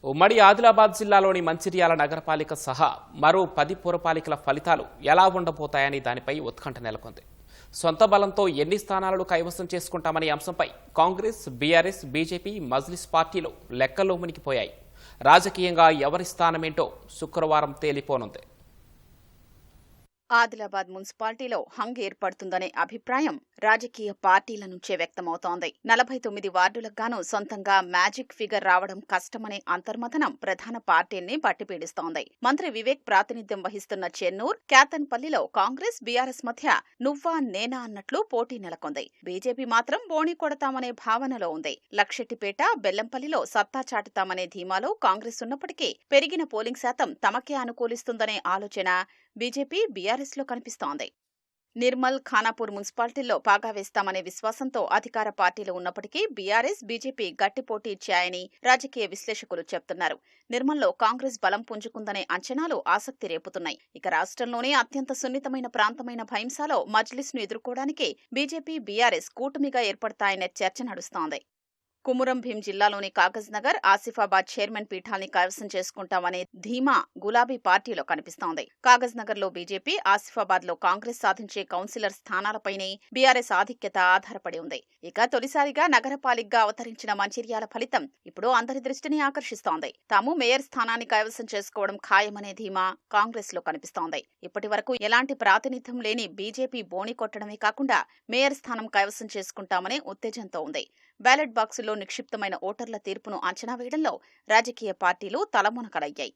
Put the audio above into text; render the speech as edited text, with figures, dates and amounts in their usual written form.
ఉమ్మడి ఆదిలాబాద్ జిల్లాలోని మంచిర్యాల నగరపాలిక సహా మరో 10 పురపాలికల ఫలితాలు ఎలా ఉండబోతాయని దానిపై ఉత్కంఠ నెలకొంది. సొంత బలంతో ఎన్ని స్థానాలను కైవసం చేసుకుంటామనే అంశంపై కాంగ్రెస్, బీఆర్ఎస్, బీజేపీ, మజ్లిస్ పార్టీలు లెక్కల్లో మునిగిపోయాయి. రాజకీయంగా ఎవరి స్థానమేంటో శుక్రవారం తేలిపోనుంది. ఆదిలాబాద్ మున్సిపాలిటీలో హంగ్ ఏర్పడుతుందనే అభిప్రాయం రాజకీయ పార్టీల నుంచే వ్యక్తమవుతోంది. 49 వార్డులకు గాను సొంతంగా మ్యాజిక్ ఫిగర్ రావడం కష్టమనే అంతర్మథనం ప్రధాన పార్టీల్ని బట్టిపీడిస్తోంది. మంత్రి వివేక్ ప్రాతినిధ్యం వహిస్తున్న చెన్నూర్, కేతన్పల్లిలో కాంగ్రెస్, బీఆర్ఎస్ మధ్య నువ్వా నేనా అన్నట్లు పోటీ నెలకొంది. బీజేపీ మాత్రం బోణి కొడతామనే భావనలో ఉంది. లక్షెట్టిపేట, బెల్లంపల్లిలో సత్తా చాటుతామనే ధీమాలో కాంగ్రెస్ ఉన్నప్పటికీ పెరిగిన పోలింగ్ శాతం తమకే అనుకూలిస్తుందనే ఆలోచన బీజేపీ, బీఆర్ఎస్ లో కనిపిస్తోంది. నిర్మల్, ఖానాపూర్ మున్సిపాలిటీల్లో పాగా వేస్తామనే విశ్వాసంతో అధికార పార్టీలు ఉన్నప్పటికీ బీఆర్ఎస్, బీజేపీ గట్టి పోటీ ఇచ్చాయని రాజకీయ విశ్లేషకులు చెబుతున్నారు. నిర్మల్లో కాంగ్రెస్ బలం పుంజుకుందనే అంచనాలు ఆసక్తి రేపుతున్నాయి. ఇక రాష్ట్రంలోనే అత్యంత సున్నితమైన ప్రాంతమైన భైంసాలో మజ్లిస్ ను ఎదుర్కోవడానికి బీజేపీ, బీఆర్ఎస్ కూటమిగా ఏర్పడతాయనే చర్చ నడుస్తోంది. కుమురం భీం జిల్లాలోని కాగజ్ నగర్, ఆసిఫాబాద్ చైర్మన్ పీఠాల్ని కైవసం చేసుకుంటామనే ధీమా గులాబీ పార్టీలో కనిపిస్తోంది. కాగజ్ నగర్ లో బీజేపీ, ఆసిఫాబాద్ లో కాంగ్రెస్ సాధించే కౌన్సిలర్ స్థానాలపైనే బీఆర్ఎస్ ఆధిక్యత ఆధారపడి ఉంది. ఇక తొలిసారిగా నగరపాలికగా అవతరించిన మంచిర్యాల ఫలితం ఇప్పుడు అందరి దృష్టిని ఆకర్షిస్తోంది. తాము మేయర్ స్థానాన్ని కైవసం చేసుకోవడం ఖాయమనే ధీమా కాంగ్రెస్ లో కనిపిస్తోంది. ఇప్పటి వరకు ఎలాంటి ప్రాతినిధ్యం లేని బీజేపీ బోణి కొట్టడమే కాకుండా మేయర్ స్థానం కైవసం చేసుకుంటామనే ఉత్తేజంతో ఉంది. బ్యాలెట్ బాక్సుల్లో నిక్షిప్తమైన ఓటర్ల తీర్పును అంచనా వేయడంలో రాజకీయ పార్టీలు తలమునకలయ్యాయి.